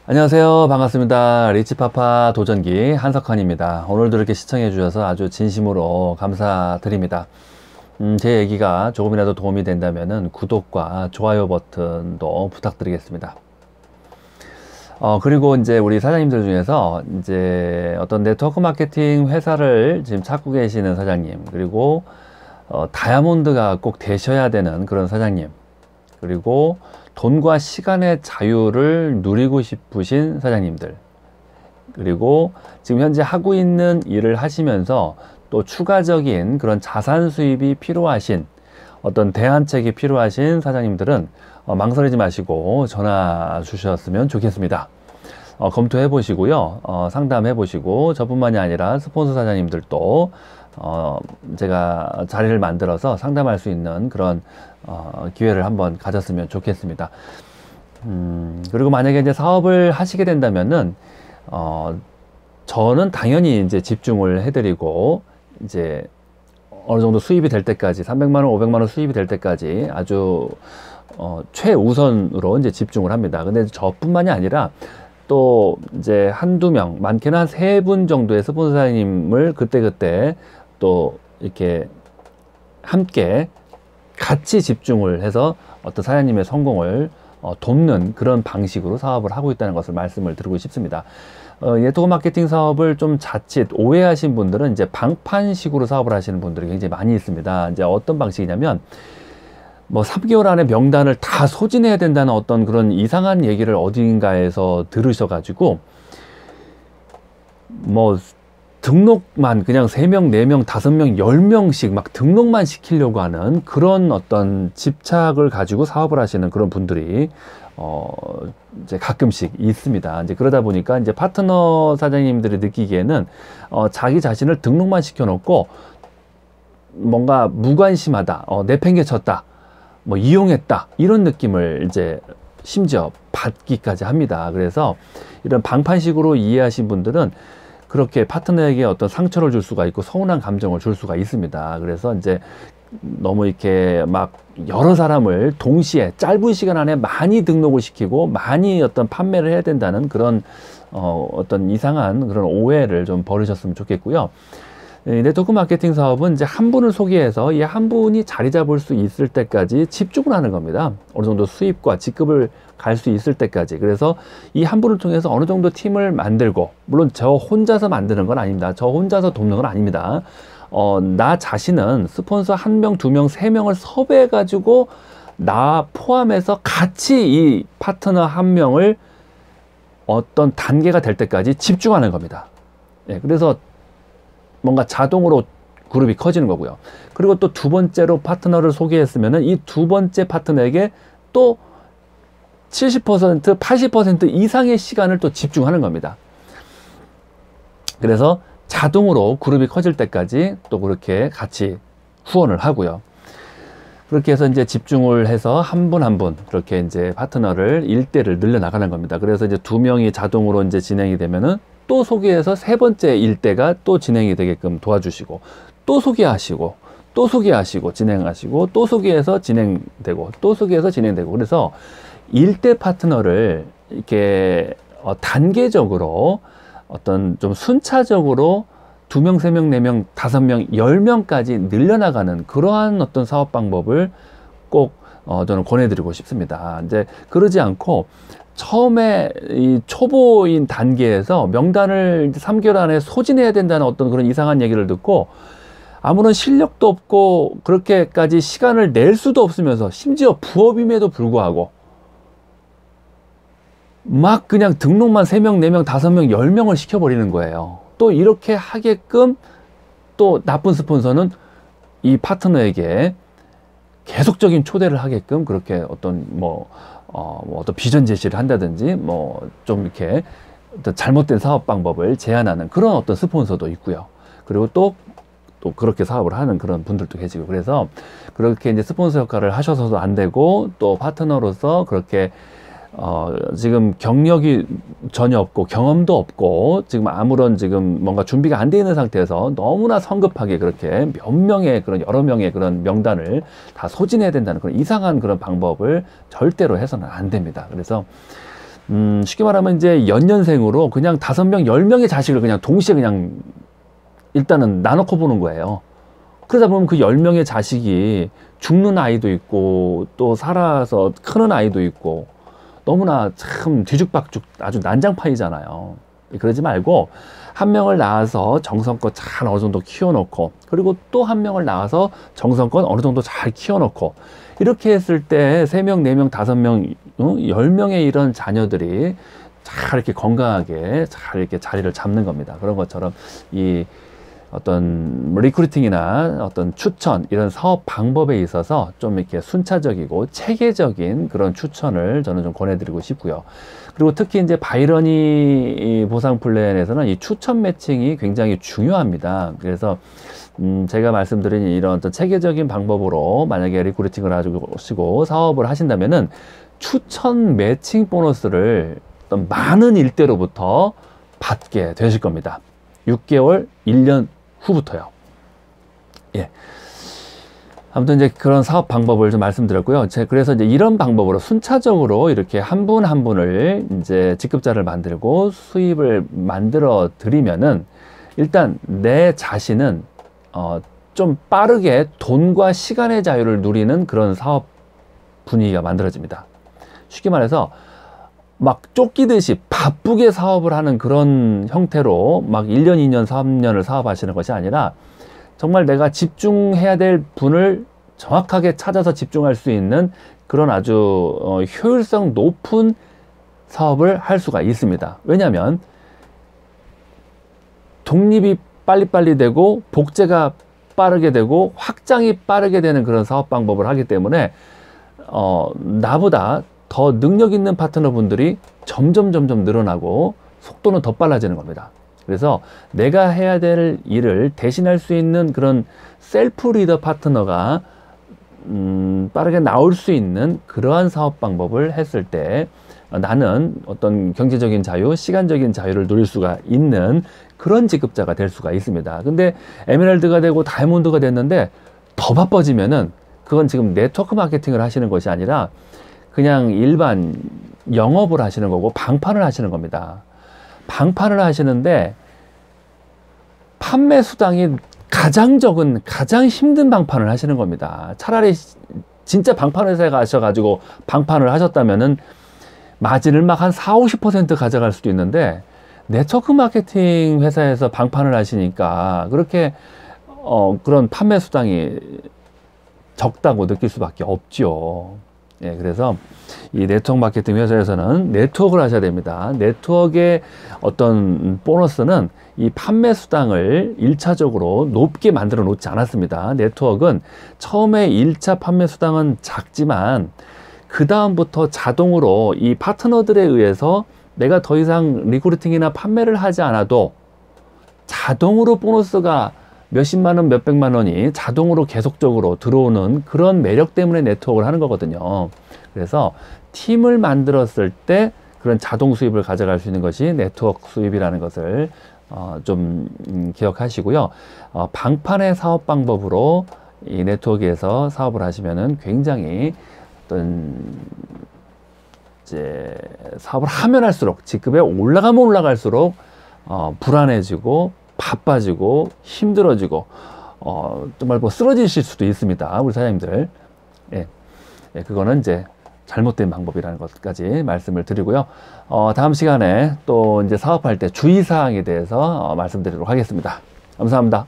안녕하세요. 반갑습니다. 리치파파 도전기 한석환입니다. 오늘도 이렇게 시청해 주셔서 아주 진심으로 감사드립니다. 제 얘기가 조금이라도 도움이 된다면 구독과 좋아요 버튼도 부탁드리겠습니다. 그리고 이제 우리 사장님들 중에서 이제 어떤 네트워크 마케팅 회사를 지금 찾고 계시는 사장님, 그리고 다이아몬드가 꼭 되셔야 되는 그런 사장님, 그리고 돈과 시간의 자유를 누리고 싶으신 사장님들, 그리고 지금 현재 하고 있는 일을 하시면서 또 추가적인 그런 자산 수입이 필요하신, 어떤 대안책이 필요하신 사장님들은 망설이지 마시고 전화 주셨으면 좋겠습니다. 검토해 보시고요, 상담해 보시고, 저뿐만이 아니라 스폰서 사장님들도 제가 자리를 만들어서 상담할 수 있는 그런 기회를 한번 가졌으면 좋겠습니다. 그리고 만약에 이제 사업을 하시게 된다면은 저는 당연히 이제 집중을 해드리고, 이제 어느 정도 수입이 될 때까지, 300만원 500만원 수입이 될 때까지 아주 최우선으로 이제 집중을 합니다. 근데 저뿐만이 아니라 또 이제 한두 명, 많게는 한 3분 정도의 스폰서 사장님을 그때그때 또 이렇게 함께 같이 집중을 해서 어떤 사장님의 성공을 돕는 그런 방식으로 사업을 하고 있다는 것을 말씀을 드리고 싶습니다. 네트워크 마케팅 사업을 좀 자칫 오해하신 분들은 이제 방판식으로 사업을 하시는 분들이 굉장히 많이 있습니다. 이제 어떤 방식이냐면, 뭐 3개월 안에 명단을 다 소진해야 된다는 어떤 그런 이상한 얘기를 어딘가에서 들으셔가지고, 뭐 등록만 그냥 3명, 4명, 5명, 10명씩 막 등록만 시키려고 하는 그런 어떤 집착을 가지고 사업을 하시는 그런 분들이 이제 가끔씩 있습니다. 이제 그러다 보니까 이제 파트너 사장님들이 느끼기에는 자기 자신을 등록만 시켜놓고 뭔가 무관심하다, 내팽개쳤다, 뭐 이용했다, 이런 느낌을 이제 심지어 받기까지 합니다. 그래서 이런 방판식으로 이해하신 분들은 그렇게 파트너에게 어떤 상처를 줄 수가 있고 서운한 감정을 줄 수가 있습니다. 그래서 이제 너무 이렇게 막 여러 사람을 동시에 짧은 시간 안에 많이 등록을 시키고 많이 어떤 판매를 해야 된다는 그런 어떤 이상한 그런 오해를 좀 버리셨으면 좋겠고요. 네트워크 마케팅 사업은 이제 한 분을 소개해서 이 한 분이 자리 잡을 수 있을 때까지 집중을 하는 겁니다. 어느 정도 수입과 직급을 갈 수 있을 때까지. 그래서 이 한 분을 통해서 어느 정도 팀을 만들고, 물론 저 혼자서 만드는 건 아닙니다. 저 혼자서 돕는 건 아닙니다. 나 자신은 스폰서 1명, 2명, 3명을 섭외해 가지고 나 포함해서 같이 이 파트너 1명을 어떤 단계가 될 때까지 집중하는 겁니다. 예, 그래서 뭔가 자동으로 그룹이 커지는 거고요. 그리고 또 두 번째로 파트너를 소개했으면은 이 두 번째 파트너에게 또 70%, 80% 이상의 시간을 또 집중하는 겁니다. 그래서 자동으로 그룹이 커질 때까지 또 그렇게 같이 후원을 하고요. 그렇게 해서 이제 집중을 해서 한 분 한 분 그렇게 이제 파트너를 일대를 늘려 나가는 겁니다. 그래서 이제 2명이 자동으로 이제 진행이 되면은 또 소개해서 3번째 일대가 또 진행이 되게끔 도와주시고, 또 소개하시고, 또 소개하시고, 진행하시고, 또 소개해서 진행되고, 또 소개해서 진행되고. 그래서 일대 파트너를 이렇게 단계적으로 어떤 좀 순차적으로 2명, 3명, 4명, 5명, 10명까지 늘려나가는 그러한 어떤 사업 방법을 꼭 저는 권해드리고 싶습니다. 이제 그러지 않고 처음에 이 초보인 단계에서 명단을 3개월 안에 소진해야 된다는 어떤 그런 이상한 얘기를 듣고 아무런 실력도 없고 그렇게까지 시간을 낼 수도 없으면서 심지어 부업임에도 불구하고 막 그냥 등록만 3명, 4명, 5명, 10명을 시켜버리는 거예요. 또 이렇게 하게끔 또 나쁜 스폰서는 이 파트너에게 계속적인 초대를 하게끔 그렇게 어떤 어떤 비전 제시를 한다든지 좀 이렇게 어떤 잘못된 사업 방법을 제안하는 그런 어떤 스폰서도 있고요. 그리고 또 그렇게 사업을 하는 그런 분들도 계시고, 그래서 그렇게 이제 스폰서 역할을 하셔서도 안 되고, 또 파트너로서 그렇게 지금 경력이 전혀 없고 경험도 없고 지금 아무런 지금 뭔가 준비가 안 돼 있는 상태에서 너무나 성급하게 그렇게 몇 명의 그런 여러 명의 그런 명단을 다 소진해야 된다는 그런 이상한 그런 방법을 절대로 해서는 안 됩니다. 그래서 쉽게 말하면 이제 연년생으로 그냥 5명, 10명의 자식을 그냥 동시에 그냥 일단은 나눠 보는 거예요. 그러다 보면 그 10명의 자식이 죽는 아이도 있고 또 살아서 크는 아이도 있고 너무나 참 뒤죽박죽 아주 난장판이잖아요. 그러지 말고 한 명을 낳아서 정성껏 잘 어느 정도 키워놓고 그리고 또 한 명을 낳아서 정성껏 어느 정도 잘 키워놓고 이렇게 했을 때 3명, 4명, 5명, 10명의 이런 자녀들이 잘 이렇게 건강하게 잘 이렇게 자리를 잡는 겁니다. 그런 것처럼 이 어떤 리크루팅이나 어떤 추천 이런 사업 방법에 있어서 좀 이렇게 순차적이고 체계적인 그런 추천을 저는 좀 권해드리고 싶고요. 그리고 특히 이제 바이러니 보상 플랜에서는 이 추천 매칭이 굉장히 중요합니다. 그래서 제가 말씀드린 이런 어떤 체계적인 방법으로 만약에 리크루팅을 하시고 사업을 하신다면은 추천 매칭 보너스를 어떤 많은 일대로부터 받게 되실 겁니다. 6개월, 1년 후부터요. 예. 아무튼 이제 그런 사업 방법을 좀 말씀드렸고요. 그래서 이제 이런 방법으로 순차적으로 이렇게 한 분 한 분을 이제 직급자를 만들고 수입을 만들어 드리면은 일단 내 자신은 좀 빠르게 돈과 시간의 자유를 누리는 그런 사업 분위기가 만들어집니다. 쉽게 말해서 막 쫓기듯이 바쁘게 사업을 하는 그런 형태로 막 1년, 2년, 3년을 사업하시는 것이 아니라 정말 내가 집중해야 될 분을 정확하게 찾아서 집중할 수 있는 그런 아주 효율성 높은 사업을 할 수가 있습니다. 왜냐하면 독립이 빨리빨리 되고 복제가 빠르게 되고 확장이 빠르게 되는 그런 사업 방법을 하기 때문에 나보다 더 능력 있는 파트너분들이 점점 늘어나고 속도는 더 빨라지는 겁니다. 그래서 내가 해야 될 일을 대신할 수 있는 그런 셀프 리더 파트너가 빠르게 나올 수 있는 그러한 사업 방법을 했을 때 나는 어떤 경제적인 자유, 시간적인 자유를 누릴 수가 있는 그런 직급자가 될 수가 있습니다. 근데 에메랄드가 되고 다이아몬드가 됐는데 더 바빠지면은 그건 지금 네트워크 마케팅을 하시는 것이 아니라 그냥 일반 영업을 하시는 거고 방판을 하시는 겁니다. 방판을 하시는데 판매 수당이 가장 적은 가장 힘든 방판을 하시는 겁니다. 차라리 진짜 방판 회사에 가셔가지고 방판을 하셨다면은 마진을 막 한 40~50% 가져갈 수도 있는데 네트워크 마케팅 회사에서 방판을 하시니까 그렇게 그런 판매 수당이 적다고 느낄 수밖에 없죠. 예, 그래서 이 네트워크 마케팅 회사에서는 네트워크를 하셔야 됩니다. 네트워크의 어떤 보너스는 이 판매 수당을 1차적으로 높게 만들어 놓지 않았습니다. 네트워크는 처음에 1차 판매 수당은 작지만 그 다음부터 자동으로 이 파트너들에 의해서 내가 더 이상 리크루팅이나 판매를 하지 않아도 자동으로 보너스가 몇십만 원, 몇백만 원이 자동으로 계속적으로 들어오는 그런 매력 때문에 네트워크를 하는 거거든요. 그래서 팀을 만들었을 때 그런 자동 수입을 가져갈 수 있는 것이 네트워크 수입이라는 것을 좀 기억하시고요. 방판의 사업 방법으로 이 네트워크에서 사업을 하시면은 굉장히 어떤 이제 사업을 하면 할수록 직급에 올라가면 올라갈수록 불안해지고 바빠지고 힘들어지고 정말 뭐 쓰러지실 수도 있습니다. 우리 사장님들. 예, 그거는 이제 잘못된 방법이라는 것까지 말씀을 드리고요. 다음 시간에 또 이제 사업할 때 주의사항에 대해서 말씀드리도록 하겠습니다. 감사합니다.